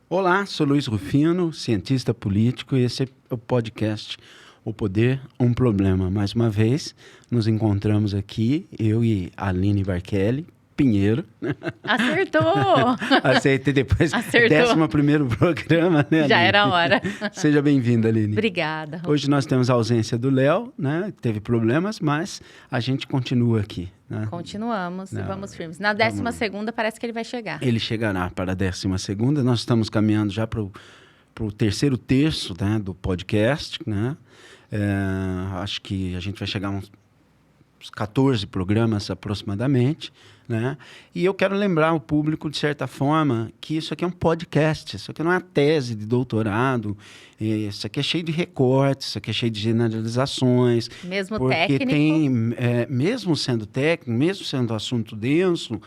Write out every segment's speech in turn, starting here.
Olá, sou Luiz Rufino, cientista político, e esse é o podcast O Poder, um Problema. Mais uma vez, nos encontramos aqui, eu e Aline Barkelli Pinheiro. Acertou! Aceitei depois. Acertou. 11º programa, né, Aline? Já era a hora. Seja bem-vinda, Aline. Obrigada. Hoje nós temos a ausência do Léo, né? Teve problemas, mas a gente continua aqui. Né? Continuamos e vamos firmes. Na 12ª parece que ele vai chegar. Ele chegará para a 12ª. Nós estamos caminhando já para o terceiro terço, né, do podcast, né? Acho que a gente vai chegar a uns 14 programas aproximadamente, né? E eu quero lembrar ao público, de certa forma, que isso aqui é um podcast, isso aqui não é uma tese de doutorado, isso aqui é cheio de recortes, isso aqui é cheio de generalizações. Mesmo porque técnico. Mesmo sendo técnico, mesmo sendo assunto denso,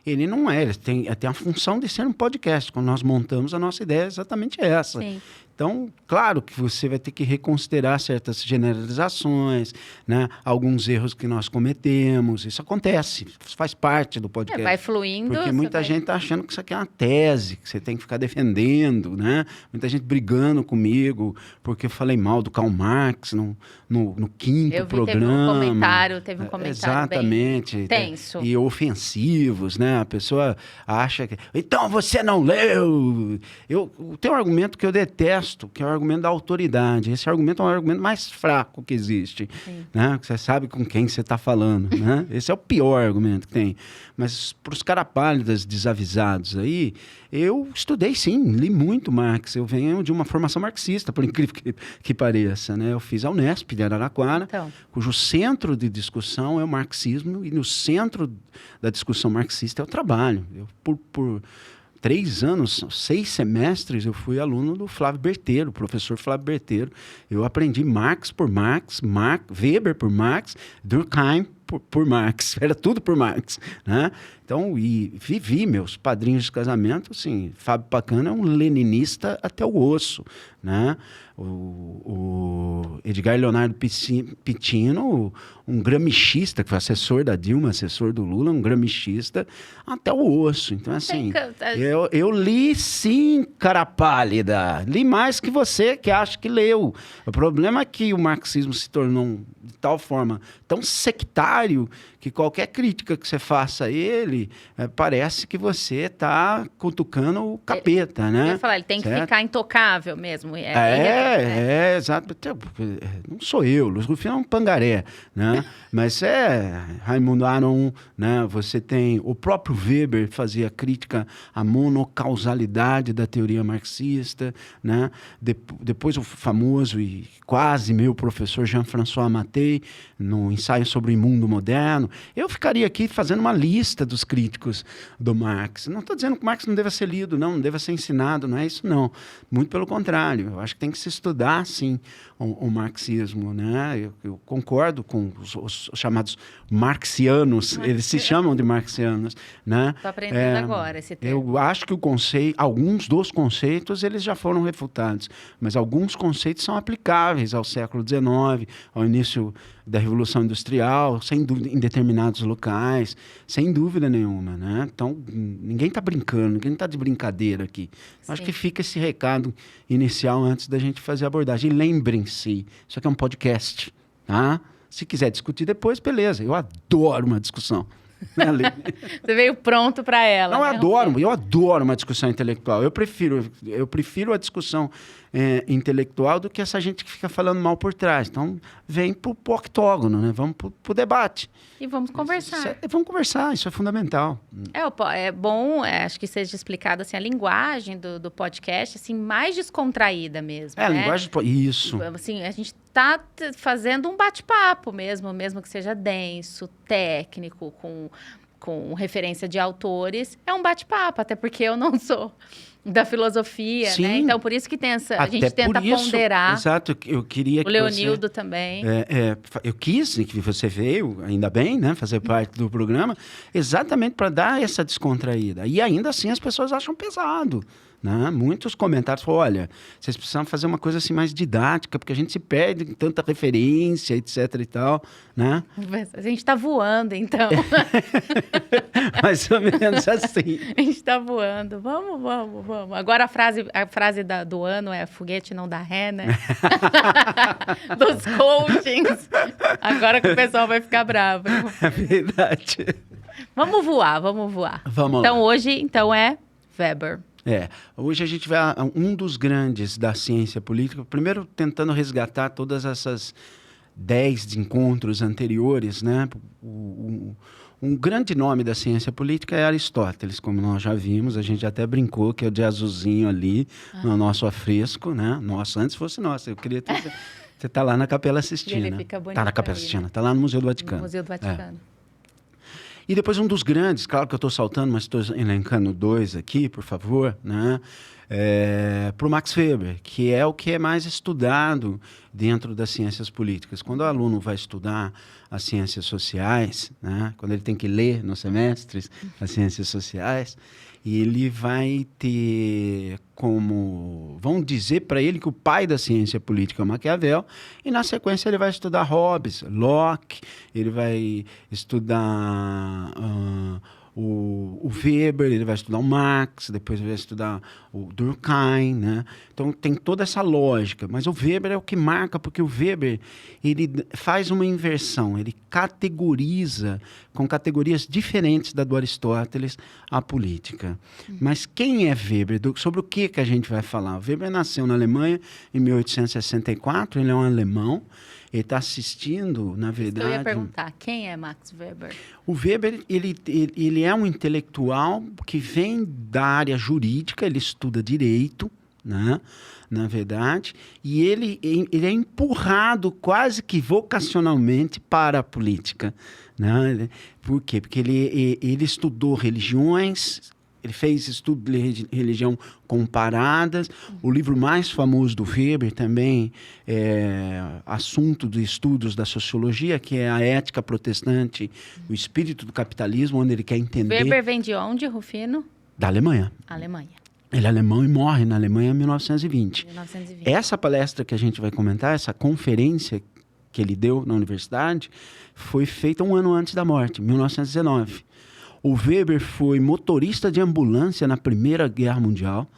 ele não é, ele tem a função de ser um podcast. Quando nós montamos, a nossa ideia é exatamente essa. Sim. Então, claro que você vai ter que reconsiderar certas generalizações, né? Alguns erros que nós cometemos. Isso acontece, faz parte do podcast. Vai fluindo. Porque muita gente está achando que isso aqui é uma tese, que você tem que ficar defendendo, né? Muita gente brigando comigo, porque eu falei mal do Karl Marx no 5º programa. Teve um comentário exatamente, bem tenso. E ofensivos, né? A pessoa acha que... Então, você não leu! Tem um argumento que eu detesto, que é o argumento da autoridade. Esse argumento é o argumento mais fraco que existe, né? Você sabe com quem você está falando, né? Esse é o pior argumento que tem. Mas para os caras pálidas, desavisados aí, eu estudei sim, li muito Marx. Eu venho de uma formação marxista, por incrível que pareça, né? Eu fiz a Unesp de Araraquara, cujo centro de discussão é o marxismo, e no centro da discussão marxista é o trabalho. Eu, por 3 anos, 6 semestres, eu fui aluno do Flávio Berteiro, professor Flávio Berteiro. Eu aprendi Marx por Marx, Weber por Marx, Durkheim por Marx. Era tudo por Marx, né? Então, e vivi meus padrinhos de casamento, assim, Fábio Pacana é um leninista até o osso, né? O Edgar Leonardo Pitino, um gramscista, que foi assessor da Dilma, assessor do Lula, um gramscista até o osso. Então, assim, eu li sim, cara pálida. Li mais que você, que acha que leu. O problema é que o marxismo se tornou de tal forma tão sectário que qualquer crítica que você faça a ele, parece que você está cutucando o capeta, né? Eu ia falar, ele tem que ficar intocável mesmo. Exato. Não sou eu, Luiz Rufino é um pangaré, né? Mas Raimundo Aron, né? Você tem o próprio Weber fazia crítica à monocausalidade da teoria marxista, né? Depois o famoso e quase meu professor Jean-François Mattei, no ensaio sobre o imundo moderno. Eu ficaria aqui fazendo uma lista dos críticos do Marx. Não estou dizendo que Marx não deva ser lido, não deva ser ensinado, não é isso, não. Muito pelo contrário. Eu acho que tem que se estudar, sim, o marxismo, né? Eu concordo com os chamados marxianos, eles se chamam de marxianos, né? Estou aprendendo agora esse termo. Eu acho que alguns dos conceitos eles já foram refutados, mas alguns conceitos são aplicáveis ao século XIX, ao início da Revolução Industrial, sem dúvida, em determinados locais, sem dúvida nenhuma, né? Então, ninguém está brincando, ninguém está de brincadeira aqui. Acho que fica esse recado inicial antes da gente fazer a abordagem. E lembrem-se, isso aqui é um podcast, tá? Se quiser discutir depois, beleza. Eu adoro uma discussão. Você veio pronto para ela. Não, eu adoro uma discussão intelectual. Eu prefiro a discussão intelectual do que essa gente que fica falando mal por trás. Então, vem pro octógono, né? Vamos pro debate. E vamos conversar. Vamos conversar, isso é fundamental. É bom, acho que seja explicado assim, a linguagem do podcast, assim, mais descontraída mesmo. A né? linguagem... Isso. Assim, a gente está fazendo um bate-papo mesmo que seja denso, técnico, com referência de autores. É um bate-papo, até porque eu não sou Da filosofia, Sim. né? Então, por isso que tem essa... A Até gente tenta por isso, ponderar. Exato, eu queria O que Leonildo também. eu quis que você veio, ainda bem, né? Fazer parte do programa, exatamente para dar essa descontraída. E ainda assim as pessoas acham pesado. Né? Muitos comentários falam, olha, vocês precisam fazer uma coisa assim mais didática, porque a gente se perde em tanta referência, etc e tal, né? A gente está voando, então. Mais ou menos assim. A gente está voando. Vamos. Agora a frase do ano é foguete não dá ré, né? Dos coachings. Agora que o pessoal vai ficar bravo. É verdade. Vamos voar. Vamos Então, lá. hoje, é Weber. Hoje a gente vai a um dos grandes da ciência política, primeiro tentando resgatar todas essas 10 encontros anteriores, né? Um grande nome da ciência política é Aristóteles, como nós já vimos, a gente até brincou que é o de azulzinho ali no nosso afresco, né? Nossa, antes fosse nossa, eu queria ter... Você está lá na Capela Sistina. Ele fica bonito. Está na Capela Sistina, está lá no Museu do Vaticano. No Museu do Vaticano. E depois um dos grandes, claro que eu estou saltando, mas estou elencando 2 aqui, por favor, né? Para o Max Weber, que é o que é mais estudado dentro das ciências políticas. Quando o aluno vai estudar as ciências sociais, né? Quando ele tem que ler nos semestres as ciências sociais, ele vai ter como... Vão dizer para ele que o pai da ciência política é o Maquiavel, e na sequência ele vai estudar Hobbes, Locke, ele vai estudar o Weber, ele vai estudar o Marx, depois ele vai estudar o Durkheim, né? Então tem toda essa lógica, mas o Weber é o que marca, porque o Weber ele faz uma inversão, ele categoriza com categorias diferentes da do Aristóteles a política. Mas quem é Weber? Sobre o que a gente vai falar? O Weber nasceu na Alemanha em 1864, ele é um alemão. Ele está assistindo, na verdade... Eu ia perguntar, quem é Max Weber? O Weber, ele é um intelectual que vem da área jurídica, ele estuda direito, né? Na verdade, e ele é empurrado quase que vocacionalmente para a política. Né? Por quê? Porque ele estudou religiões... Ele fez estudo de religião comparadas. O livro mais famoso do Weber também é assunto de estudos da sociologia, que é a Ética Protestante, o Espírito do Capitalismo, onde ele quer entender... Weber vem de onde, Rufino? Da Alemanha. Alemanha. Ele é alemão e morre na Alemanha em 1920. 1920. Essa palestra que a gente vai comentar, essa conferência que ele deu na universidade, foi feita um ano antes da morte, 1919. O Weber foi motorista de ambulância na Primeira Guerra Mundial.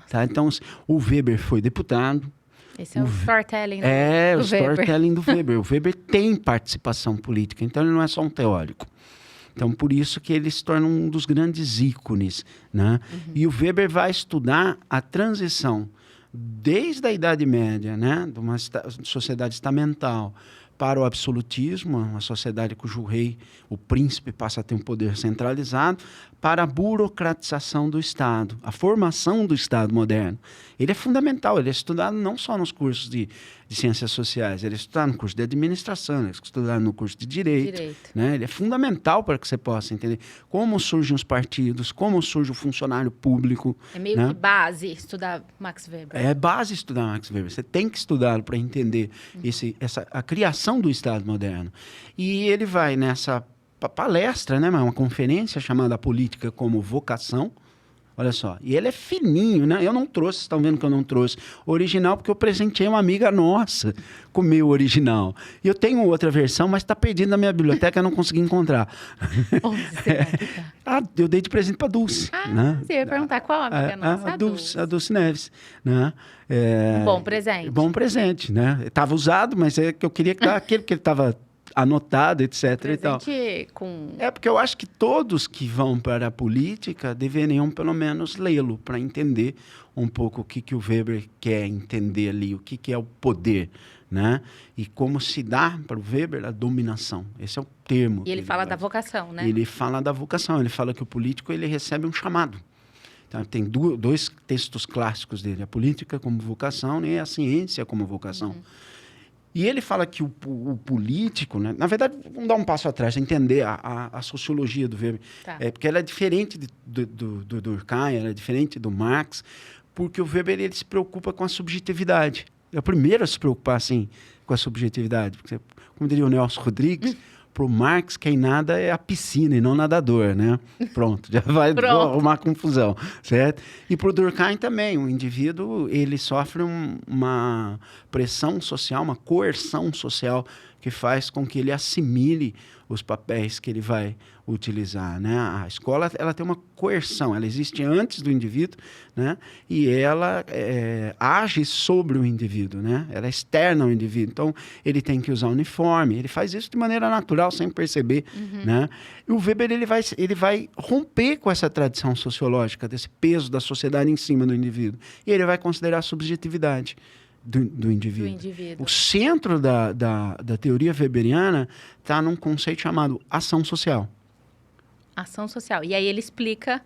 Tá? Então, o Weber foi deputado. Esse é o storytelling do Weber. O storytelling do Weber. O Weber tem participação política, então ele não é só um teórico. Então, por isso que ele se torna um dos grandes ícones. Né? E o Weber vai estudar a transição desde a Idade Média, né? De uma sociedade estamental, para o absolutismo, uma sociedade cujo rei, o príncipe, passa a ter um poder centralizado, para a burocratização do Estado, a formação do Estado moderno. Ele é fundamental, ele é estudado não só nos cursos de ciências sociais, ele é estudado no curso de administração, ele é estudado no curso de direito. Né? Ele é fundamental para que você possa entender como surgem os partidos, como surge o funcionário público. É meio que base estudar Max Weber. É base estudar Max Weber, você tem que estudá-lo para entender a criação do Estado moderno. E ele vai nessa palestra, né, uma conferência chamada Política como Vocação. Olha só, e ele é fininho, né? Eu não trouxe, estão vendo que eu não trouxe o original, porque eu presenteei uma amiga nossa com o meu original. E eu tenho outra versão, mas está perdido na minha biblioteca, eu não consegui encontrar. Onde você eu dei de presente para a Dulce. Né? Você ia perguntar qual amiga nossa? A Dulce Neves. Né? Um bom presente. Bom presente, né? Estava usado, mas é que eu queria dar aquele que ele estava anotado, etc. E tal. É porque eu acho que todos que vão para a política deveriam, pelo menos, lê-lo para entender um pouco o que o Weber quer entender ali, o que é o poder, né? E como se dá para o Weber a dominação. Esse é o termo. E ele fala da vocação, né? Ele fala da vocação, ele fala que o político ele recebe um chamado. Então, tem 2 textos clássicos dele, a política como vocação e a ciência como vocação. E ele fala que o político, né? Na verdade, vamos dar um passo atrás, entender a sociologia do Weber. Tá. Porque ela é diferente do Durkheim, ela é diferente do Marx, porque o Weber ele se preocupa com a subjetividade. É o primeiro a se preocupar, assim, com a subjetividade. Porque, como diria o Nelson Rodrigues, para o Marx, quem nada é a piscina e não nadador, né? Pronto, já vai arrumar confusão, certo? E para o Durkheim também, o indivíduo, ele sofre uma pressão social, uma coerção social que faz com que ele assimile os papéis que ele vai utilizar, né? A escola, ela tem uma coerção, ela existe antes do indivíduo, né? E ela age sobre o indivíduo, né? Ela é externa ao indivíduo. Então, ele tem que usar uniforme, ele faz isso de maneira natural, sem perceber, né? E o Weber, ele vai romper com essa tradição sociológica, desse peso da sociedade em cima do indivíduo. E ele vai considerar a subjetividade do indivíduo. O centro da teoria weberiana está num conceito chamado ação social. Ação social. E aí ele explica,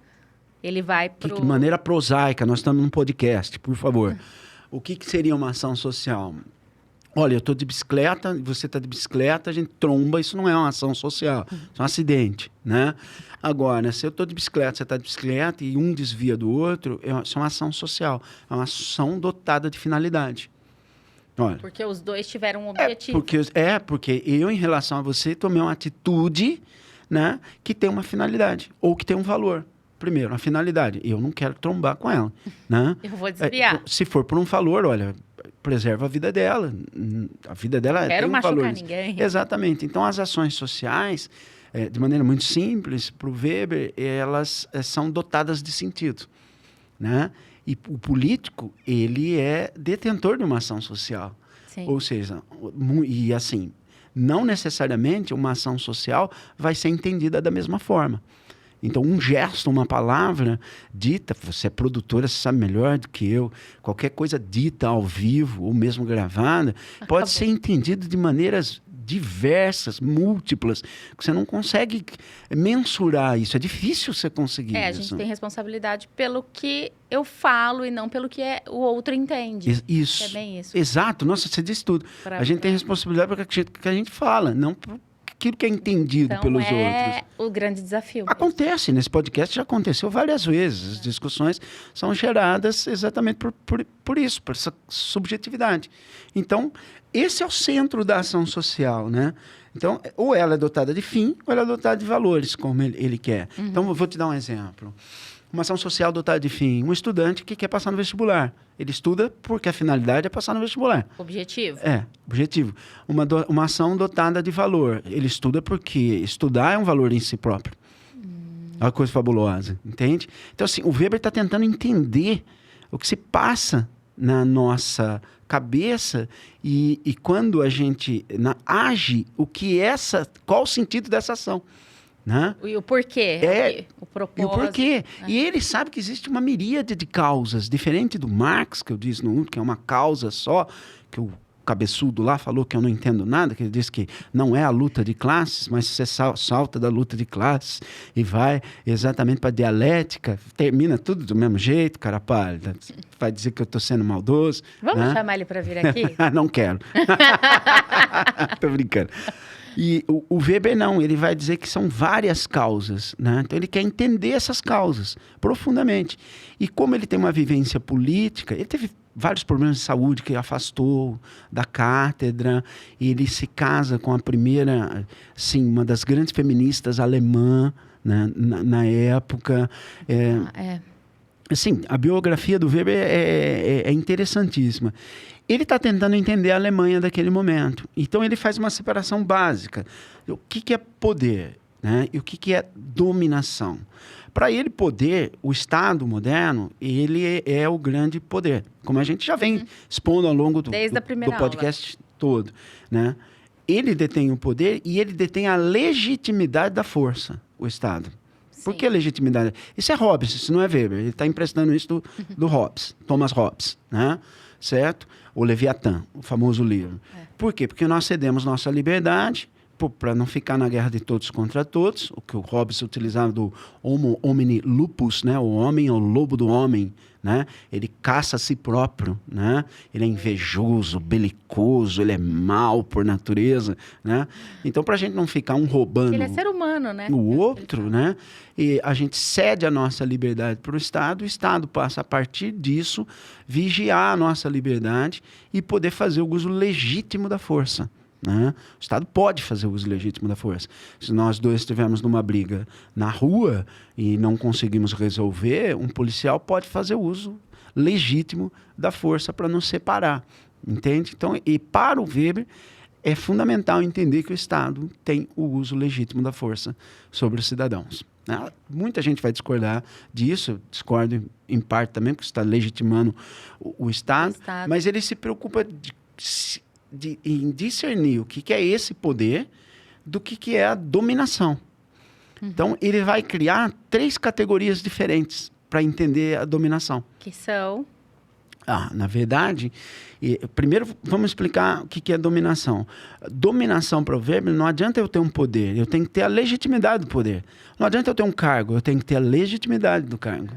ele vai para De maneira prosaica, nós estamos num podcast, por favor. O que seria uma ação social? Olha, eu estou de bicicleta, você está de bicicleta, a gente tromba, isso não é uma ação social, isso é um acidente, né? Agora, se eu estou de bicicleta, você está de bicicleta e um desvia do outro, isso é uma ação social, é uma ação dotada de finalidade. Olha, porque os dois tiveram um objetivo. Porque eu, em relação a você, tomei uma atitude, né, que tem uma finalidade, ou que tem um valor. Primeiro, a finalidade, eu não quero trombar com ela, né? Eu vou desviar. Se for por um valor, olha, preserva a vida dela. A vida dela tem um valor. Quero machucar ninguém. Exatamente. Então, as ações sociais, de maneira muito simples, para o Weber, elas são dotadas de sentido, né? E o político, ele é detentor de uma ação social. Sim. Ou seja, e assim, não necessariamente uma ação social vai ser entendida da mesma forma. Então, um gesto, uma palavra dita, você é produtora, você sabe melhor do que eu, qualquer coisa dita ao vivo ou mesmo gravada, pode ser entendido de maneiras diversas, múltiplas, que você não consegue mensurar isso. É difícil você conseguir isso. A gente tem responsabilidade pelo que eu falo e não pelo que o outro entende. Isso. É bem isso. Exato. Nossa, você disse tudo. A gente tem responsabilidade pelo que a gente fala, não por aquilo que é entendido pelos outros. É o grande desafio. Acontece, nesse podcast já aconteceu várias vezes. As discussões são geradas exatamente por isso, por essa subjetividade. Então, esse é o centro da ação social, né? Então, ou ela é dotada de fim, ou ela é dotada de valores, como ele quer. Então, eu vou te dar um exemplo. Uma ação social dotada de fim. Um estudante que quer passar no vestibular. Ele estuda porque a finalidade é passar no vestibular. Objetivo. Objetivo. Uma ação dotada de valor. Ele estuda porque estudar é um valor em si próprio. É uma coisa fabulosa, entende? Então, assim, o Weber está tentando entender o que se passa na nossa cabeça e quando a gente age, qual o sentido dessa ação. Né? E o porquê, o propósito. E o porquê. E ele sabe que existe uma miríade de causas, diferente do Marx, que eu disse no último, que é uma causa só, que o cabeçudo lá falou que eu não entendo nada, que ele disse que não é a luta de classes, mas você salta da luta de classes e vai exatamente para a dialética, termina tudo do mesmo jeito, cara pálida. Vai dizer que eu estou sendo maldoso. Vamos chamar ele para vir aqui? Não quero. Tô brincando. E o Weber não, ele vai dizer que são várias causas, né? Então ele quer entender essas causas profundamente. E como ele tem uma vivência política, ele teve vários problemas de saúde que afastou da cátedra, e ele se casa com a primeira, sim, uma das grandes feministas alemã, né, na época. Assim, a biografia do Weber é interessantíssima. Ele está tentando entender a Alemanha daquele momento. Então, ele faz uma separação básica. O que é poder, né? E o que é dominação? Para ele, poder, o Estado moderno, ele é o grande poder. Como a gente já vem expondo ao longo do podcast todo, né? Ele detém o poder e ele detém a legitimidade da força, o Estado. Sim. Por que legitimidade? Isso é Hobbes, isso não é Weber. Ele está emprestando isso do Hobbes, Thomas Hobbes, né? Certo? O Leviatã, o famoso livro. Por quê? Porque nós cedemos nossa liberdade para não ficar na guerra de todos contra todos, o que o Hobbes utilizava do homo homini lupus, né? O homem é o lobo do homem, né? Ele caça a si próprio, né? Ele é invejoso, belicoso, ele é mau por natureza, né? Então, para a gente não ficar um roubando Ele é ser humano, né? o outro, né? E a gente cede a nossa liberdade para o Estado passa, a partir disso, vigiar a nossa liberdade e poder fazer o uso legítimo da força. Né? O Estado pode fazer o uso legítimo da força. Se nós dois estivermos numa briga na rua e não conseguimos resolver, um policial pode fazer o uso legítimo da força para nos separar. Entende? Então, e para o Weber, é fundamental entender que o Estado tem o uso legítimo da força sobre os cidadãos. Né? Muita gente vai discordar disso, eu discordo em parte também, porque está legitimando o Estado, mas ele se preocupa em discernir o que é esse poder do que é a dominação. Então, ele vai criar 3 categorias diferentes para entender a dominação. Que são? Na verdade, primeiro vamos explicar o que é dominação. Dominação para o Weber, não adianta eu ter um poder, eu tenho que ter a legitimidade do poder. Não adianta eu ter um cargo, eu tenho que ter a legitimidade do cargo.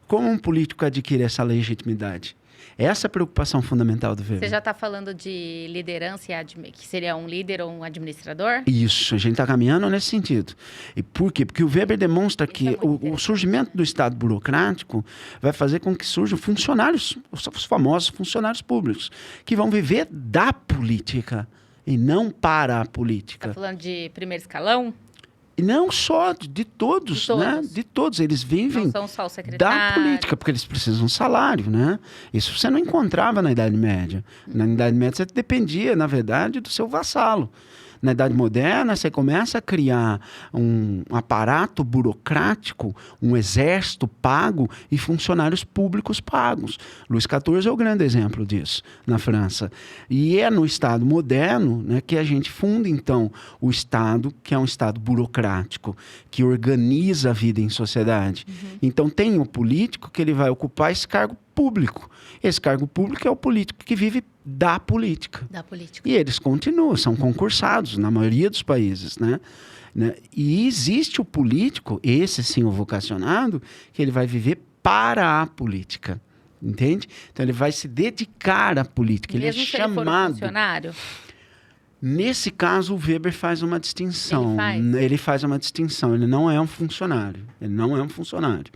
Como um político adquire essa legitimidade? Essa é a preocupação fundamental do Weber. Você já está falando de liderança, que seria um líder ou um administrador? Isso, a gente está caminhando nesse sentido. E por quê? Porque o Weber demonstra que o surgimento do Estado burocrático vai fazer com que surjam funcionários, os famosos funcionários públicos, que vão viver da política e não para a política. Está falando de primeiro escalão? E não só, de todos, né? De todos. Eles vivem não são só o secretário. da política, porque eles precisam de um salário, né? Isso você não encontrava na Idade Média. Na Idade Média você dependia, na verdade, do seu vassalo. Na Idade Moderna, você começa a criar um aparato burocrático, um exército pago e funcionários públicos pagos. Luís XIV é o grande exemplo disso na França. E é no Estado moderno, né, que a gente funda, então, o Estado, que é um Estado burocrático, que organiza a vida em sociedade. Então, tem o político que ele vai ocupar esse cargo público. Esse cargo público é o político que vive da política. Da política. E eles continuam, são concursados na maioria dos países, né? E existe o político, esse sim o vocacionado, que ele vai viver para a política, entende? Então ele vai se dedicar à política, ele é chamado. Mesmo se ele for um funcionário? Nesse caso, o Weber faz uma distinção. Ele faz uma distinção, ele não é um funcionário. Ele não é um funcionário.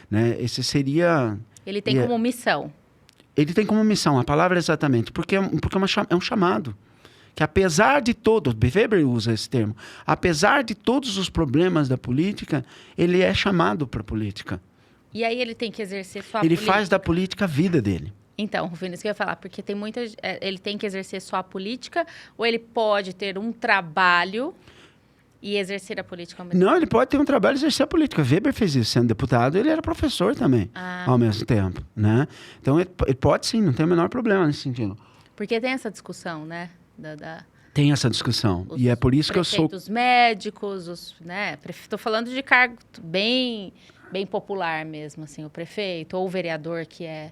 Né? Esse seria... Ele tem como missão. Ele tem como missão, a palavra é exatamente, porque é um chamado. Que apesar de todo, Weber usa esse termo, apesar de todos os problemas da política, ele é chamado para a política. E aí ele tem que exercer sua Ele política. faz da política a vida dele. Então, Rufino, isso que eu ia falar, porque tem ele tem que exercer só a política, ou ele pode ter um trabalho e exercer a política ao mesmo tempo? Não, ele pode ter um trabalho e exercer a política. Weber fez isso, sendo deputado, ele era professor também, ao mesmo tempo, né? Então, ele pode sim, não tem o menor problema nesse sentido. Porque tem essa discussão, né? Tem essa discussão, e é por isso que eu sou... Os médicos, né? Estou falando de cargo bem popular mesmo, assim, o prefeito ou o vereador que é...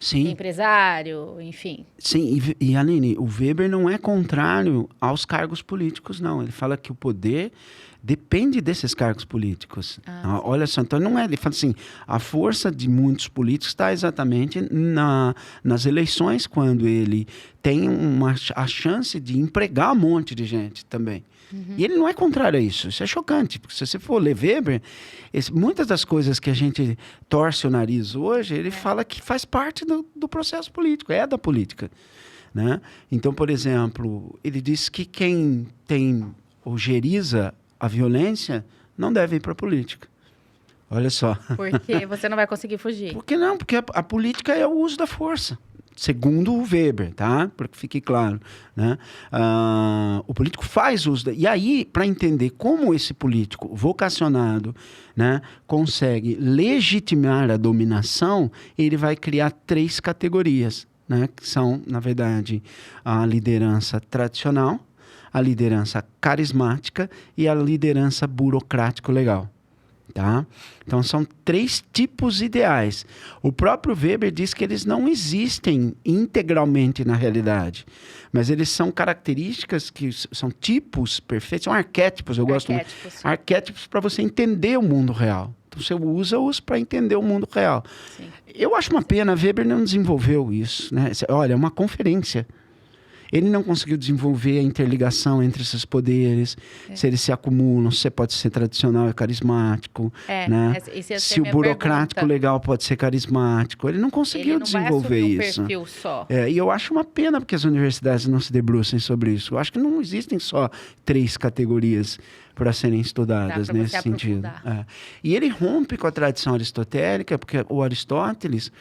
Sim. Empresário, enfim. Sim, e Aline, o Weber não é contrário aos cargos políticos, não. Ele fala que o poder depende desses cargos políticos. Olha só, então não é... Ele fala assim, a força de muitos políticos está exatamente nas eleições, quando ele tem a chance de empregar um monte de gente também. E ele não é contrário a isso. Isso é chocante, porque se você for ler Weber, muitas das coisas que a gente torce o nariz hoje, ele fala que faz parte do processo político, é da política. Né? Então, por exemplo, ele diz que quem tem ou geriza a violência não deve ir para a política. Olha só. Porque você não vai conseguir fugir. Por que não? Porque a política é o uso da força. Segundo o Weber, tá? Para que fique claro, né? O político faz uso... E aí, para entender como esse político vocacionado, né, consegue legitimar a dominação, ele vai criar 3 categorias, né? Que são, na verdade, a liderança tradicional, a liderança carismática e a liderança burocrático-legal. Tá? Então, são 3 tipos ideais. O próprio Weber diz que eles não existem integralmente na realidade, mas eles são características que são tipos perfeitos, são arquétipos, eu gosto muito. Arquétipos para você entender o mundo real. Então, você usa-os para entender o mundo real. Sim. Eu acho uma pena, Weber não desenvolveu isso. Né? Olha, é uma conferência. Ele não conseguiu desenvolver a interligação entre esses poderes, se eles se acumulam, se você pode ser tradicional e carismático, né? Se o burocrático legal pode ser carismático. Ele não conseguiu desenvolver isso. Um perfil só. E eu acho uma pena porque as universidades não se debruçem sobre isso. Eu acho que não existem só 3 categorias para serem estudadas nesse sentido. E ele rompe com a tradição aristotélica, porque o Aristóteles,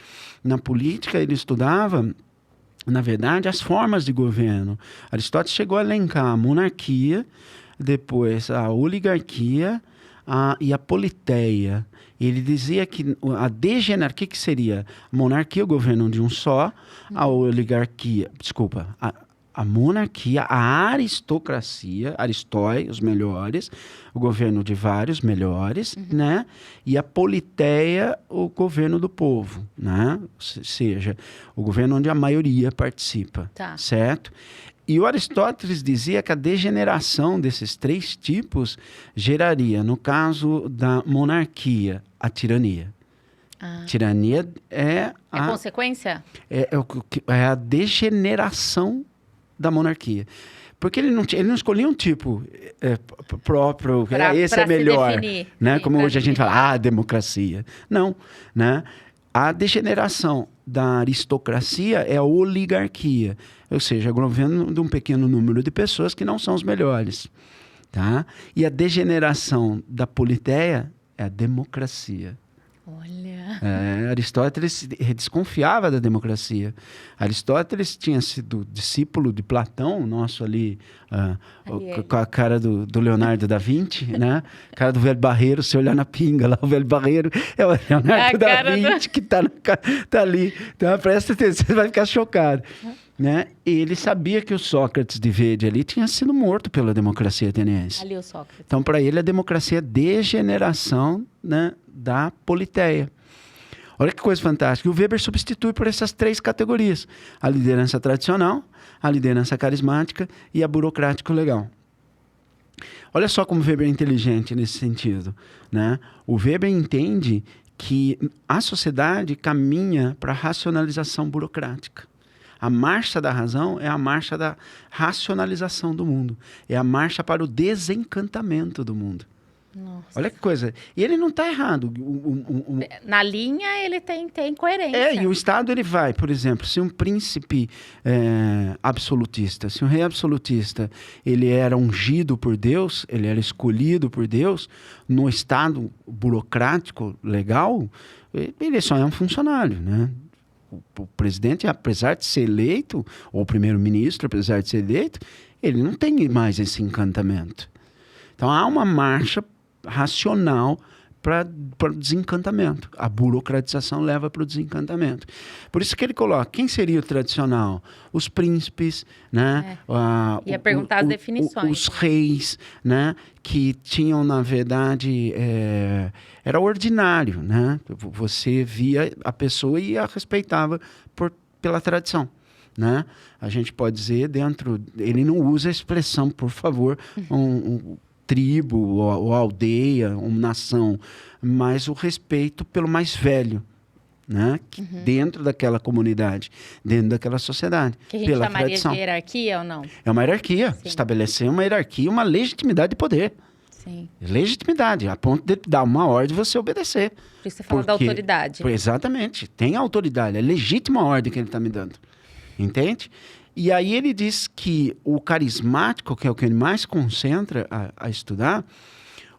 na política, ele estudava, na verdade, as formas de governo. Aristóteles chegou a elencar a monarquia, depois a oligarquia e a politeia. Ele dizia que a degenarquia, que seria a monarquia, o governo de um só, a oligarquia, desculpa, a monarquia, a aristocracia, aristói, os melhores, o governo de vários melhores, né? E a politeia, o governo do povo, né? Ou seja, o governo onde a maioria participa, certo? E o Aristóteles dizia que a degeneração desses 3 tipos geraria, no caso da monarquia, a tirania. Tirania é a... É consequência? É a degeneração da monarquia. Porque ele não escolhia um tipo próprio, esse é melhor. Definir, né? Como hoje a gente fala, democracia. Não, né? A degeneração da aristocracia é a oligarquia, ou seja, o governo de um pequeno número de pessoas que não são os melhores. Tá? E a degeneração da politeia é a democracia. Olha. Aristóteles desconfiava da democracia. Aristóteles tinha sido discípulo de Platão, nosso ali, com a cara do Leonardo da Vinci, né? A cara do velho barreiro, se olhar na pinga lá, o velho barreiro é o Leonardo da Vinci que tá ali. Então, presta atenção, você vai ficar chocado. Né? E ele sabia que o Sócrates de Vede ali tinha sido morto pela democracia ateniense. Ali o Sócrates. Então, para ele, a democracia é a degeneração, né, da politeia. Olha que coisa fantástica. E o Weber substitui por essas 3 categorias. A liderança tradicional, a liderança carismática e a burocrático-legal. Olha só como o Weber é inteligente nesse sentido. Né? O Weber entende que a sociedade caminha para a racionalização burocrática. A marcha da razão é a marcha da racionalização do mundo. É a marcha para o desencantamento do mundo. Nossa. Olha que coisa. E ele não está errado. Na linha, ele tem coerência. E o Estado, ele vai, por exemplo, se um príncipe absolutista, se um rei absolutista, ele era ungido por Deus, ele era escolhido por Deus, no Estado burocrático, legal, ele só é um funcionário, né? O presidente, apesar de ser eleito, ou o primeiro-ministro, apesar de ser eleito, ele não tem mais esse encantamento. Então, há uma marcha racional para o desencantamento. A burocratização leva para o desencantamento. Por isso que ele coloca, quem seria o tradicional? Os príncipes, né? Ia perguntar as definições. Os reis, né? Que tinham, na verdade, era ordinário, né? Você via a pessoa e a respeitava pela tradição. Né? A gente pode dizer ele não usa a expressão, por favor, tribo, ou aldeia, uma nação, mas o respeito pelo mais velho, né? Dentro daquela comunidade, dentro daquela sociedade. Que a gente chamaria tradição. De hierarquia ou não? É uma hierarquia. Sim. Estabelecer uma hierarquia, uma legitimidade de poder. Sim. Legitimidade, a ponto de dar uma ordem e você obedecer. Por isso você fala da autoridade. Exatamente. Tem autoridade, é legítima a ordem que ele está me dando. Entende? E aí ele diz que o carismático, que é o que ele mais concentra a estudar,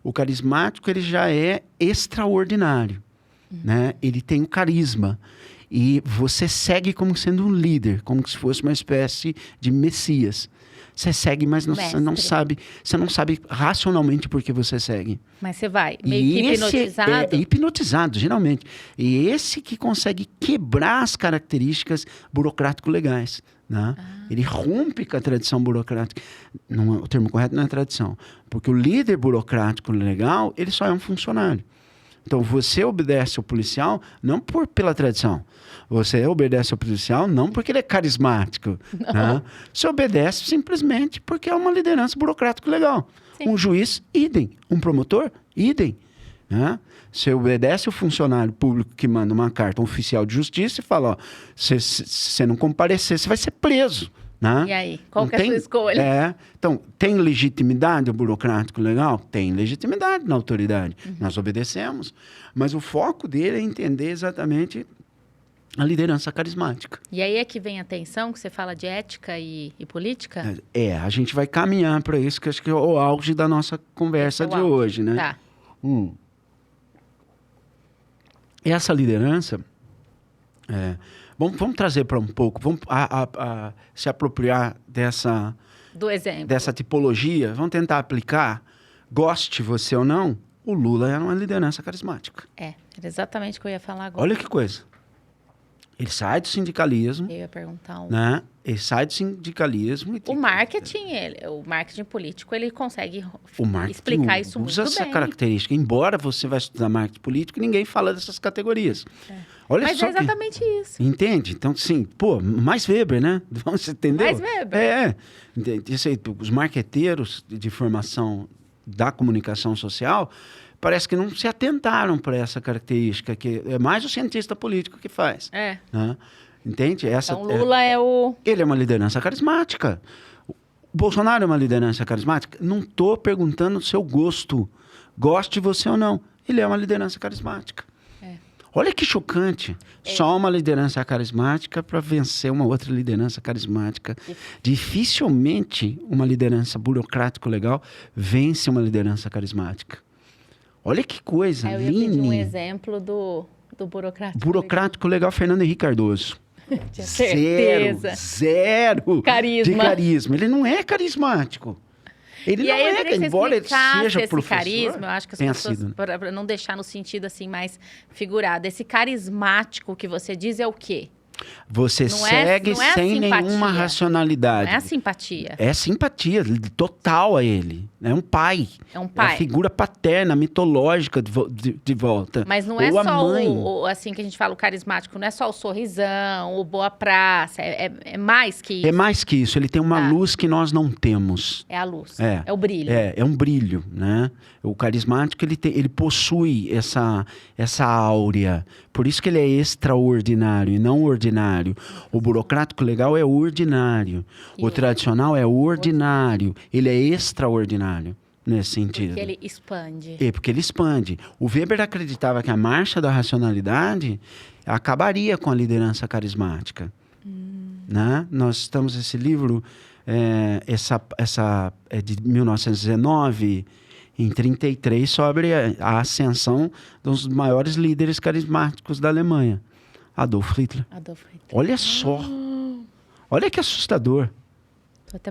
o carismático ele já é extraordinário. Né? Ele tem um carisma. E você segue como sendo um líder, como se fosse uma espécie de messias. Você segue, mas você não sabe racionalmente por que você segue. Mas você vai, meio que hipnotizado. Hipnotizado, geralmente. E esse que consegue quebrar as características burocrático-legais. né? Ele rompe com a tradição burocrática. Não, o termo correto não é tradição. Porque o líder burocrático legal, ele só é um funcionário. Então, você obedece ao policial não pela tradição. Você obedece ao policial não porque ele é carismático. Né? Você obedece simplesmente porque é uma liderança burocrática legal. Sim. Um juiz, idem. Um promotor, idem. Né? Você obedece o funcionário público que manda uma carta a um oficial de justiça e fala, ó, se você não comparecer, você vai ser preso. Né? E aí? Qual que é a sua escolha? Então, tem legitimidade o burocrático legal? Tem legitimidade na autoridade. Nós obedecemos. Mas o foco dele é entender exatamente a liderança carismática. E aí é que vem a tensão, que você fala de ética e política? A gente vai caminhar para isso, que acho que é o auge da nossa conversa de hoje, né? Tá. Essa liderança... Vamos trazer para um pouco, vamos se apropriar do exemplo. Dessa tipologia, vamos tentar aplicar, goste você ou não, o Lula é uma liderança carismática. Era exatamente o que eu ia falar agora. Olha que coisa. Ele sai do sindicalismo. Eu ia perguntar né? Ele sai do sindicalismo. O marketing político, ele consegue explicar isso muito bem. Usa essa característica. Embora você vai estudar marketing político, ninguém fala dessas categorias. Olha Mas só é exatamente isso. Entende? Então, sim, mais Weber, né? Vamos entender? Mais Weber. Os marqueteiros de formação da comunicação social parece que não se atentaram para essa característica, que é mais o cientista político que faz. Né? Entende? Então, Lula Ele é uma liderança carismática. O Bolsonaro é uma liderança carismática? Não estou perguntando o seu gosto. Goste você ou não. Ele é uma liderança carismática. Olha que chocante. Só uma liderança carismática para vencer uma outra liderança carismática. Dificilmente uma liderança burocrático-legal vence uma liderança carismática. Olha que coisa, eu ia pedir um exemplo do burocrático. Burocrático legal, Fernando Henrique Cardoso. Tinha certeza. Zero de carisma. Ele não é carismático. Ele não é, embora ele seja professor. Carisma, eu acho que as pessoas, para não deixar no sentido assim mais figurado, esse carismático que você diz é o quê? Você segue sem nenhuma racionalidade. Não é a simpatia. É simpatia total a ele. É um pai. É um pai. É a figura paterna, mitológica de volta. Mas não é só assim que a gente fala, o carismático, não é só o sorrisão, o boa praça. É mais que isso. É mais que isso. Ele tem uma luz que nós não temos. É a luz. É o brilho. É um brilho, né? O carismático, ele possui essa áurea. Por isso que ele é extraordinário e não ordinário. O burocrático legal é ordinário. O tradicional é ordinário. Ele é extraordinário nesse sentido. Porque ele expande. Porque ele expande. O Weber acreditava que a marcha da racionalidade acabaria com a liderança carismática. Né? Nós estamos esse livro, essa é de 1919... em 1933, sobre a ascensão dos maiores líderes carismáticos da Alemanha. Adolf Hitler. Olha só. Olha que assustador.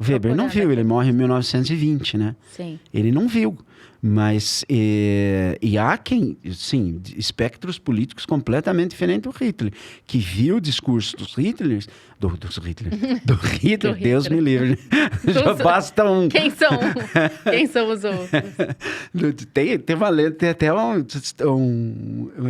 Weber não viu, ele morre em 1920, né? Sim. Ele não viu. Mas há sim, espectros políticos completamente diferentes do Hitler, que viu o discurso dos Hitlers, do Hitler, Deus me livre. Já basta um... Quem são os outros? Tem até uma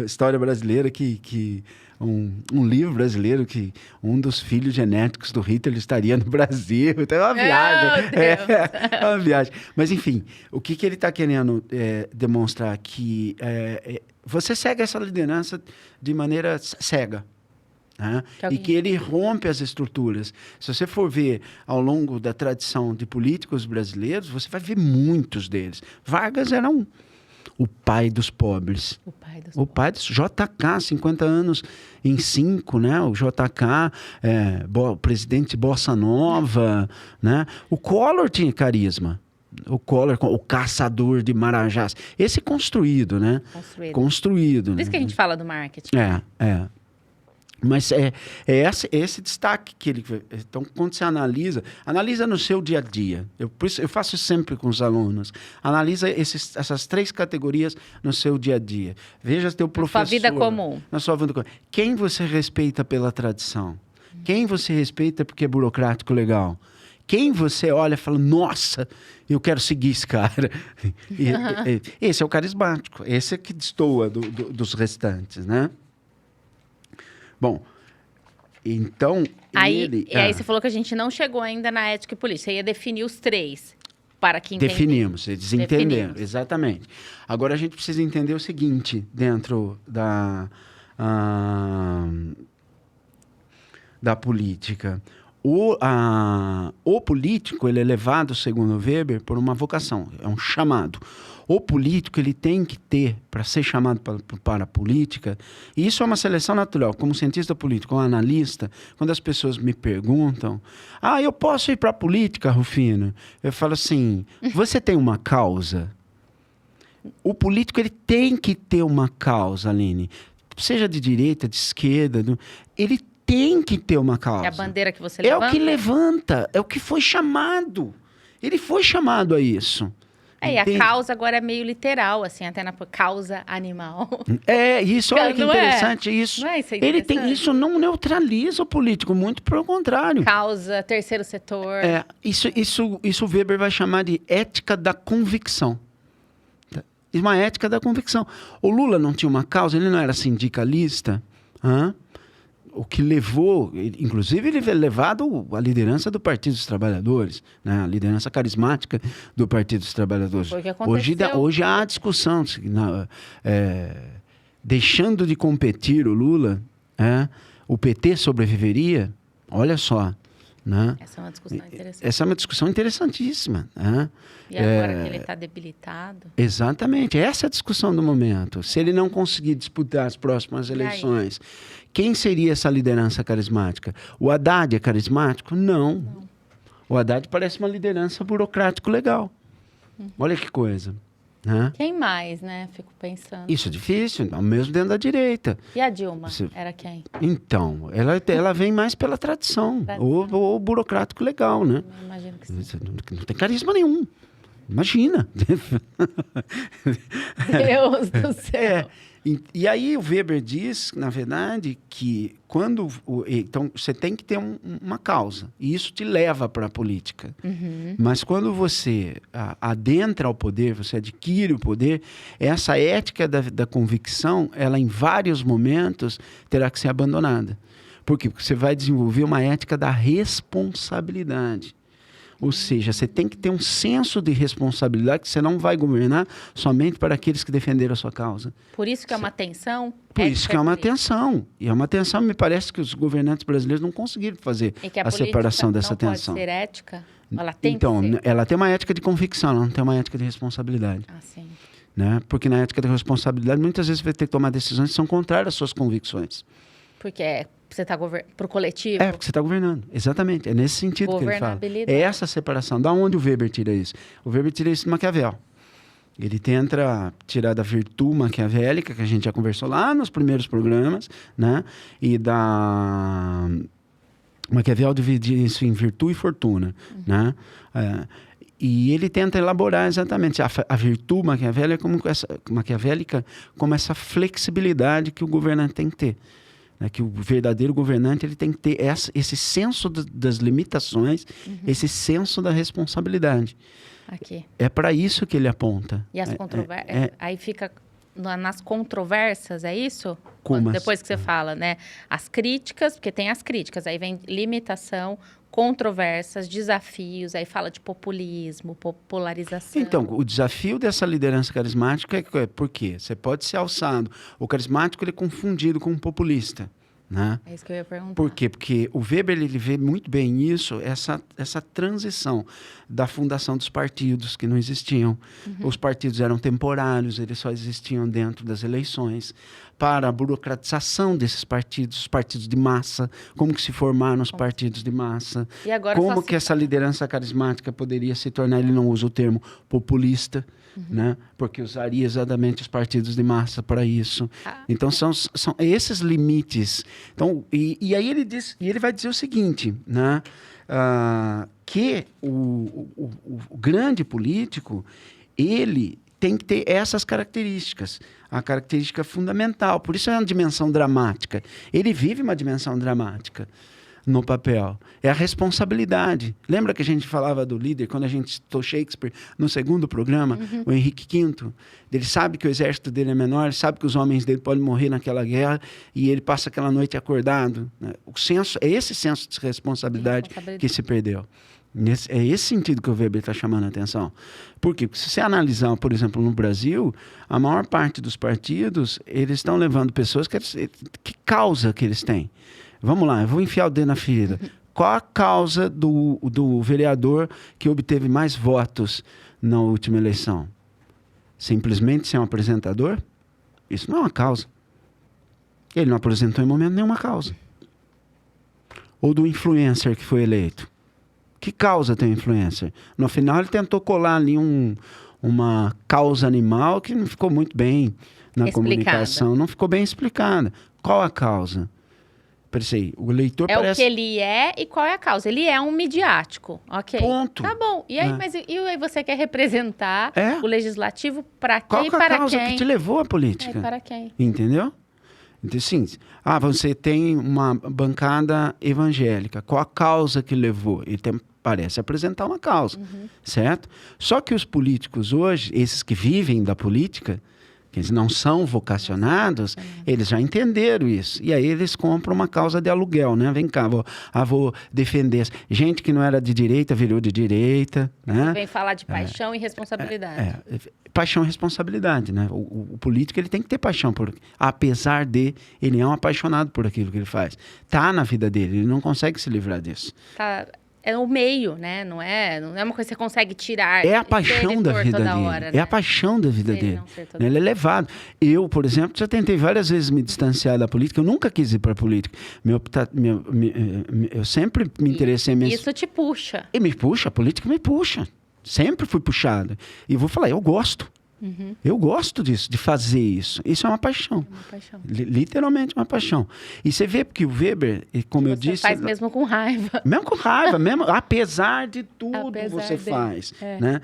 história brasileira que um livro brasileiro que um dos filhos genéticos do Hitler estaria no Brasil. Então é uma viagem. É uma viagem. Mas, enfim, o que ele está querendo demonstrar aqui você segue essa liderança de maneira cega. Né? E que ele rompe as estruturas. Se você for ver ao longo da tradição de políticos brasileiros, você vai ver muitos deles. Vargas era um. O pai dos pobres. O pai dos JK, 50 anos em 5, né? O JK, o presidente Bossa Nova, né? O Collor tinha carisma. O Collor, o caçador de marajás. Esse construído, né? Construído. Por isso que a gente fala do marketing. Mas esse destaque que ele... Então, quando você analisa no seu dia a dia. Por isso, eu faço sempre com os alunos. Analisa essas 3 categorias no seu dia a dia. Veja teu professor. Na sua vida comum. Na sua vida comum. Quem você respeita pela tradição? Quem você respeita porque é burocrático legal? Quem você olha e fala, nossa, eu quero seguir esse cara. Esse é o carismático. Esse é que destoa dos restantes, né? Bom, então aí você falou que a gente não chegou ainda na ética e política. Você ia definir os 3 para que entendam. Definimos, eles entenderam, exatamente. Agora a gente precisa entender o seguinte, dentro da política. O político, ele é levado, segundo Weber, por uma vocação, é um chamado. O político, ele tem que ter, para ser chamado para a política, e isso é uma seleção natural. Como cientista político, como analista, quando as pessoas me perguntam, eu posso ir para a política, Rufino? Eu falo assim, você tem uma causa? O político, ele tem que ter uma causa, Aline. Seja de direita, de esquerda, ele tem que ter uma causa. É a bandeira que você levanta? É o que levanta, é o que foi chamado. Ele foi chamado a isso. E a causa agora é meio literal, assim, até na causa animal. Isso, olha que interessante isso. Não é isso interessante? Isso não neutraliza o político, muito pelo contrário. Causa, terceiro setor. Isso o Weber vai chamar de ética da convicção. Uma ética da convicção. O Lula não tinha uma causa, ele não era sindicalista, o que levou, inclusive ele é levado à liderança do Partido dos Trabalhadores, né? A liderança carismática do Partido dos Trabalhadores. Hoje há discussão, deixando de competir o Lula, o PT sobreviveria? Olha só. Né? Essa é uma discussão interessante. Essa é uma discussão interessantíssima. E agora que ele está debilitado? Exatamente. Essa é a discussão do momento. Se ele não conseguir disputar as próximas eleições, quem seria essa liderança carismática? O Haddad é carismático? Não. O Haddad parece uma liderança burocrático legal. Olha que coisa. Quem mais, né? Fico pensando. Isso é difícil, mesmo dentro da direita. E a Dilma? Era quem? Então, ela vem mais pela tradição. Ou burocrático legal, né? Eu imagino que sim. Não tem carisma nenhum. Imagina. Deus do céu. E aí o Weber diz, na verdade, que então você tem que ter uma causa. E isso te leva para a política. Mas quando você adentra ao poder, você adquire o poder, essa ética da convicção, ela em vários momentos terá que ser abandonada. Por quê? Porque você vai desenvolver uma ética da responsabilidade. Ou seja, você tem que ter um senso de responsabilidade que você não vai governar somente para aqueles que defenderam a sua causa. Por isso que é uma tensão? Por isso que é uma tensão. E é uma tensão, me parece que os governantes brasileiros não conseguiram fazer a separação dessa tensão. Pode ser ética? Ela tem então, que ser. Ela tem uma ética de convicção, ela não tem uma ética de responsabilidade. Sim. Né? Porque na ética de responsabilidade, muitas vezes você vai ter que tomar decisões que são contrárias às suas convicções. Porque você está para o coletivo? Porque você está governando, exatamente. É nesse sentido que ele fala. É essa separação. Da onde o Weber tira isso? O Weber tira isso de Maquiavel. Ele tenta tirar da virtude maquiavélica, que a gente já conversou lá nos primeiros programas, né? E da... Maquiavel divide isso em virtude e fortuna, né? E ele tenta elaborar exatamente a virtude maquiavélica como essa flexibilidade que o governante tem que ter. Que o verdadeiro governante ele tem que ter esse senso das limitações, esse senso da responsabilidade. É para isso que ele aponta. E as controvérsias? Aí fica nas controvérsias, é isso? Como depois que você fala, né? As críticas, porque tem as críticas, aí vem limitação, controvérsias, desafios, aí fala de populismo, polarização. Então, o desafio dessa liderança carismática é por quê? Você pode ser alçado. O carismático ele é confundido com um populista. Né? É isso que eu ia perguntar. Por quê? Porque o Weber ele vê muito bem isso, essa transição da fundação dos partidos que não existiam. Os partidos eram temporários, eles só existiam dentro das eleições. Para a burocratização desses partidos, os partidos de massa, como que se formaram os partidos de massa, e agora como que essa liderança carismática poderia se tornar, ele não usa o termo populista, né? Porque usaria exatamente os partidos de massa para isso. Então, são esses limites. Então, e aí ele vai dizer o seguinte, né? Que o grande político, ele tem que ter essas características, a característica fundamental. Por isso é uma dimensão dramática. Ele vive uma dimensão dramática. no papel. É a responsabilidade. Lembra que a gente falava do líder, quando a gente citou Shakespeare no segundo programa, o Henrique V? Ele sabe que o exército dele é menor, ele sabe que os homens dele podem morrer naquela guerra e ele passa aquela noite acordado. Né? É esse senso de responsabilidade que se perdeu. É esse sentido que o Weber está chamando a atenção. Por quê? Porque se você analisar, por exemplo, no Brasil, a maior parte dos partidos, eles estão levando pessoas que causa que eles têm. Vamos lá, eu vou enfiar o dedo na ferida. Qual a causa do vereador que obteve mais votos na última eleição? Simplesmente ser um apresentador? Isso não é uma causa. Ele não apresentou em momento nenhuma causa. Ou do influencer que foi eleito. Que causa tem o influencer? No final, ele tentou colar ali uma causa animal que não ficou muito bem na comunicação. Não ficou bem explicada. Qual a causa? Pensei, o eleitor parece... o que ele é e qual é a causa. Ele é um midiático, ok? Ponto. Tá bom. E aí, mas e aí você quer representar o legislativo para quem e para quem? Qual é a causa que te levou à política? Para quem? Entendeu? Então, assim, você tem uma bancada evangélica. Qual a causa que levou? Ele parece apresentar uma causa, certo? Só que os políticos hoje, esses que vivem da política, que eles não são vocacionados, eles já entenderam isso. E aí eles compram uma causa de aluguel, né? Vem cá, vou defender. Gente que não era de direita virou de direita, né? Vem falar de paixão e responsabilidade. Paixão e responsabilidade, né? O político, ele tem que ter paixão apesar de ele é um apaixonado por aquilo que ele faz. Tá na vida dele, ele não consegue se livrar disso. É o meio, né? Não é uma coisa que você consegue tirar. É a paixão da vida dele. Hora, né? É a paixão da vida dele. Ele é levado. Eu, por exemplo, já tentei várias vezes me distanciar da política. Eu nunca quis ir para a política. Eu sempre me interessei mesmo. Isso te puxa. E me puxa, a política me puxa. Sempre fui puxado. E vou falar, eu gosto. Eu gosto disso, de fazer isso. Isso é uma paixão. Uma paixão. Literalmente uma paixão. E você vê porque o Weber, como eu disse... Você faz mesmo com raiva. Mesmo com raiva, mesmo, apesar de tudo você faz. Né?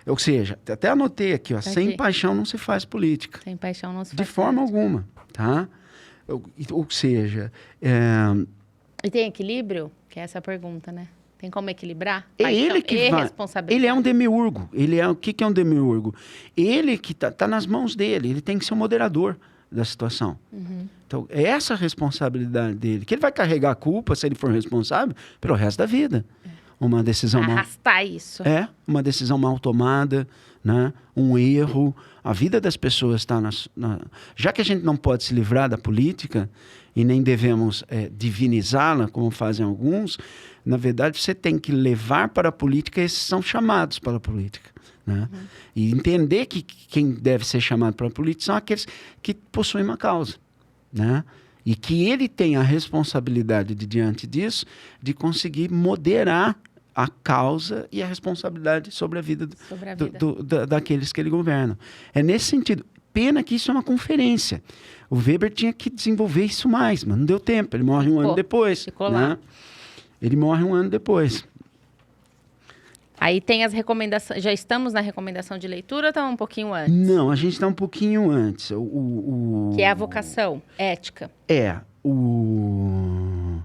Ou seja, até anotei aqui, sem paixão não se faz política. Sem paixão não se faz política. De forma alguma. Tá? Ou seja... E tem equilíbrio? Que é essa a pergunta, né? Tem como equilibrar? É ele que vai. Ele é um demiurgo. O que é um demiurgo? Ele que tá nas mãos dele. Ele tem que ser o moderador da situação. Então, é essa a responsabilidade dele. Que ele vai carregar a culpa, se ele for responsável, pelo resto da vida. Uma decisão arrastar isso. Uma decisão mal tomada, né? Um erro. A vida das pessoas está Já que a gente não pode se livrar da política e nem devemos divinizá-la, como fazem alguns, na verdade, você tem que levar para a política esses são chamados para a política. Né? E entender que quem deve ser chamado para a política são aqueles que possuem uma causa. Né? E que ele tem a responsabilidade, diante disso, de conseguir moderar a causa e a responsabilidade sobre a vida, daqueles que ele governa. É nesse sentido. Pena que isso é uma conferência. O Weber tinha que desenvolver isso mais, mas não deu tempo. Ele morre um ano depois. Ficou lá. Ele morre um ano depois. Aí tem as recomendações. Já estamos na recomendação de leitura ou estamos um pouquinho antes? Não, a gente está um pouquinho antes. Que é a vocação ética. O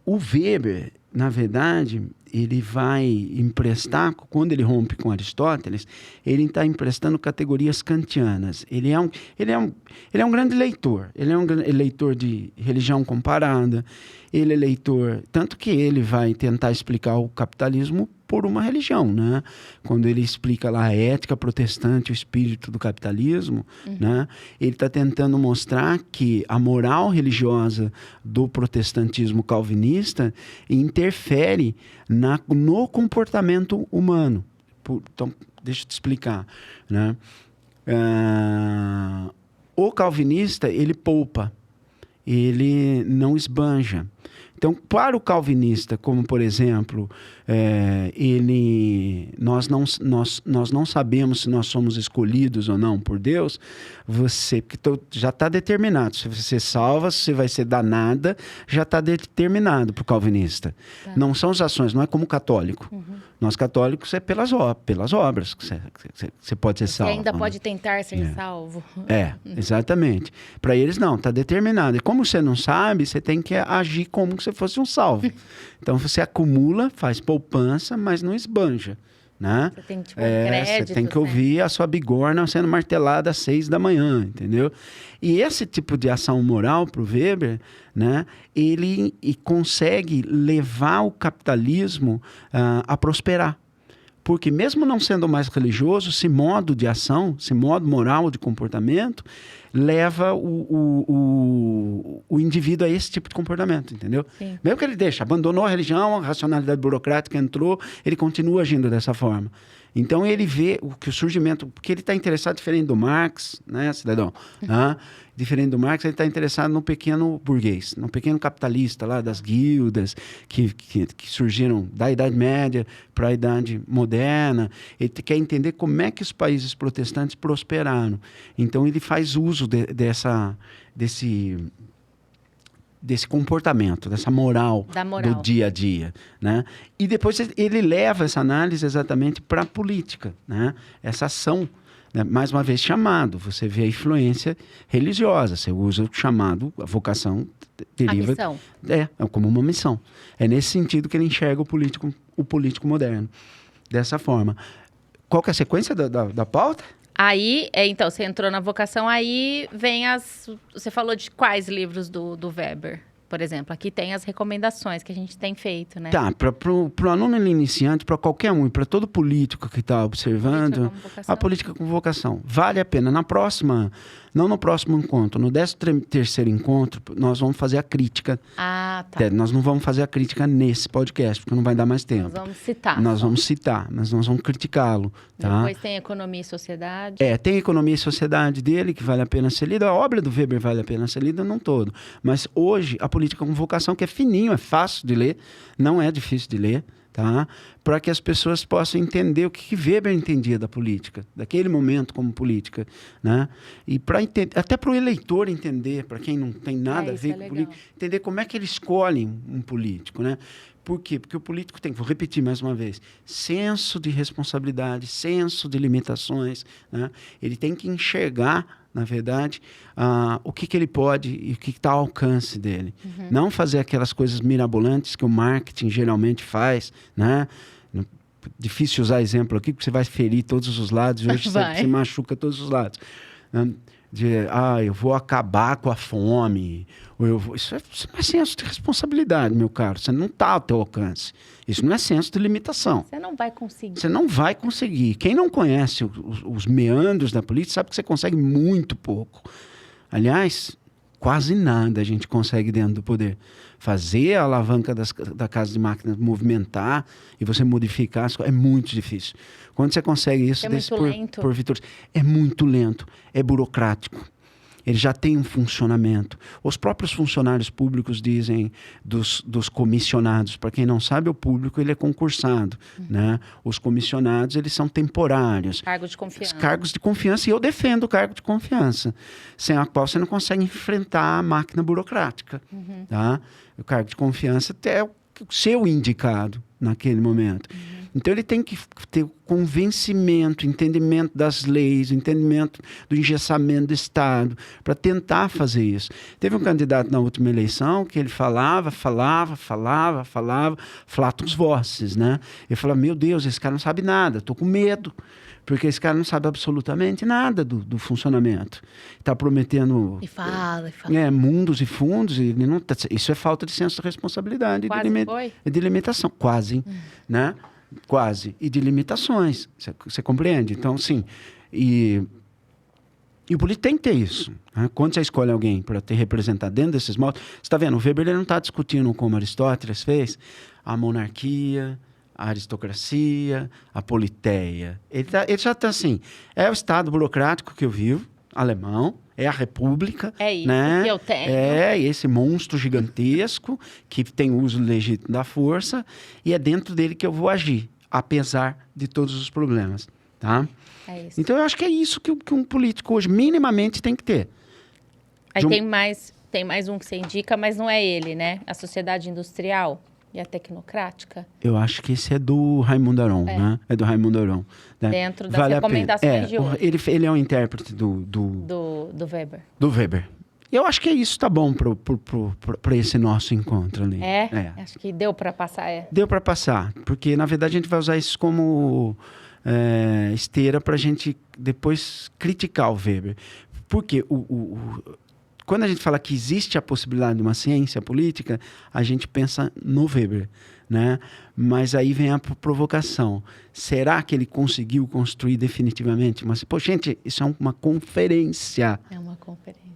Weber, na verdade, ele vai emprestar, quando ele rompe com Aristóteles, ele está emprestando categorias kantianas. Ele é um grande leitor. Ele é um leitor de religião comparada. Ele é leitor... Tanto que ele vai tentar explicar o capitalismo por uma religião, né? Quando ele explica lá a ética protestante, o espírito do capitalismo, né? Ele está tentando mostrar que a moral religiosa do protestantismo calvinista interfere no comportamento humano. Então, deixa eu te explicar, né? O calvinista, ele poupa, ele não esbanja. Então, para o calvinista, como por exemplo, nós não sabemos se nós somos escolhidos ou não por Deus, porque já está determinado. Se você salva, se você vai ser danada, já está determinado para o calvinista. Tá. Não são as ações, não é como católico. Nós católicos é pelas obras que você pode ser salvo. Você ainda pode tentar ser salvo. Exatamente. Para eles não, está determinado. E como você não sabe, você tem que agir como se fosse um salvo. Então você acumula, faz poupança, mas não esbanja. Né? Você tem tipo crédito. Você tem que ouvir a sua bigorna sendo martelada às 6 da manhã, entendeu? E esse tipo de ação moral para o Weber, né, ele consegue levar o capitalismo a prosperar. Porque mesmo não sendo mais religioso, esse modo de ação, esse modo moral de comportamento, leva o indivíduo a esse tipo de comportamento, entendeu? Sim. Mesmo que ele abandonou a religião, a racionalidade burocrática entrou, ele continua agindo dessa forma. Então ele vê que o surgimento, porque ele está interessado, diferente do Marx, né, cidadão? Diferente do Marx, ele está interessado no pequeno burguês, no pequeno capitalista lá das guildas que surgiram da Idade Média para a Idade Moderna. Ele quer entender como é que os países protestantes prosperaram. Então ele faz uso desse comportamento, dessa moral do dia a dia, né? E depois ele leva essa análise exatamente para a política, né? Essa ação, né? Mais uma vez chamado, você vê a influência religiosa, você usa o chamado, a vocação deriva... A missão. É como uma missão. É nesse sentido que ele enxerga o político moderno, dessa forma. Qual que é a sequência da pauta? Aí, então, você entrou na vocação, aí vem Você falou de quais livros do Weber, por exemplo? Aqui tem as recomendações que a gente tem feito, né? Tá, para o aluno iniciante, para qualquer um, para todo político que está observando, a política com vocação. Vale a pena. Não no próximo encontro, no 13º encontro, nós vamos fazer a crítica. Ah, tá. Nós não vamos fazer a crítica nesse podcast, porque não vai dar mais tempo. Nós vamos citar. Mas nós vamos criticá-lo. Tá? Depois tem Economia e Sociedade. Tem Economia e Sociedade dele, que vale a pena ser lida. A obra do Weber vale a pena ser lida, não todo. Mas hoje, a política com vocação, que é fininho, é fácil de ler, não é difícil de ler, tá? Para que as pessoas possam entender o que Weber entendia da política, daquele momento como política, né? E até para o eleitor entender, para quem não tem nada a ver com política, entender como é que ele escolhe um político, né? Por quê? Porque o político tem, vou repetir mais uma vez, senso de responsabilidade, senso de limitações, né? Ele tem que enxergar, na verdade, o que ele pode e o que está ao alcance dele. Não fazer aquelas coisas mirabolantes que o marketing geralmente faz, né? Difícil usar exemplo aqui, porque você vai ferir todos os lados, e hoje você machuca todos os lados. Eu vou acabar com a fome, isso não é senso de responsabilidade, meu caro, você não está ao teu alcance. Isso não é senso de limitação. Você não vai conseguir. Você não vai conseguir. Quem não conhece os meandros da política sabe que você consegue muito pouco. Aliás, quase nada a gente consegue dentro do poder. Fazer a alavanca da casa de máquinas movimentar e você modificar as coisas é muito difícil. Quando você consegue isso, por vitória, é muito lento, é burocrático. Ele já tem um funcionamento. Os próprios funcionários públicos dizem dos comissionados. Para quem não sabe, o público ele é concursado. Né? Os comissionados eles são temporários. Cargo de confiança. Cargos de confiança, e eu defendo o cargo de confiança, sem a qual você não consegue enfrentar a máquina burocrática. Tá? O cargo de confiança é o seu indicado naquele momento. Então, ele tem que ter o convencimento, entendimento das leis, entendimento do engessamento do Estado, para tentar fazer isso. Teve um candidato na última eleição que ele falava, flatus vocis, né? Ele falava, meu Deus, esse cara não sabe nada, estou com medo, porque esse cara não sabe absolutamente nada do funcionamento. Está prometendo... E fala. Mundos e fundos, e ele não tá, isso é falta de senso de responsabilidade. De limitação, quase, né? Quase. E de limitações. Você compreende? Então, sim. E o político tem que ter isso. Né? Quando você escolhe alguém para te representar dentro desses modos... Você está vendo? O Weber ele não está discutindo, como Aristóteles fez, a monarquia, a aristocracia, a politeia. Ele já está assim... É o estado burocrático que eu vivo, alemão, é a república. É isso né? que eu tenho. É esse monstro gigantesco que tem uso legítimo da força e é dentro dele que eu vou agir, apesar de todos os problemas, tá? É isso. Então, eu acho que é isso que um político hoje minimamente tem que ter. Aí de um- tem mais um que você indica, mas não é ele, né? A sociedade industrial e a tecnocrática. Eu acho que esse é do Raimundo Aron, né? É do Raimundo Aron. Né? Dentro das Vale a pena. recomendações de hoje. Ele é um intérprete do Do Weber. Weber. Eu acho que isso tá bom para esse nosso encontro ali. Acho que deu para passar. Deu para passar, porque na verdade a gente vai usar isso como esteira para a gente depois criticar o Weber. Porque quando a gente fala que existe a possibilidade de uma ciência política, a gente pensa no Weber, né? Mas aí vem a provocação. Será que ele conseguiu construir definitivamente? Mas, pô, gente, isso é uma conferência. É uma conferência.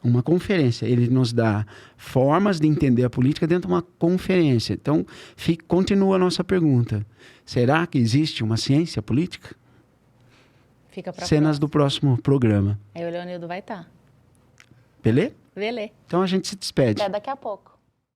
Uma conferência. Ele nos dá formas de entender a política dentro de uma conferência. Então, continua a nossa pergunta. Será que existe uma ciência política? Fica para Cenas do próximo programa. Aí o Leonildo vai estar. Beleza? Beleza. Então a gente se despede. Até daqui a pouco.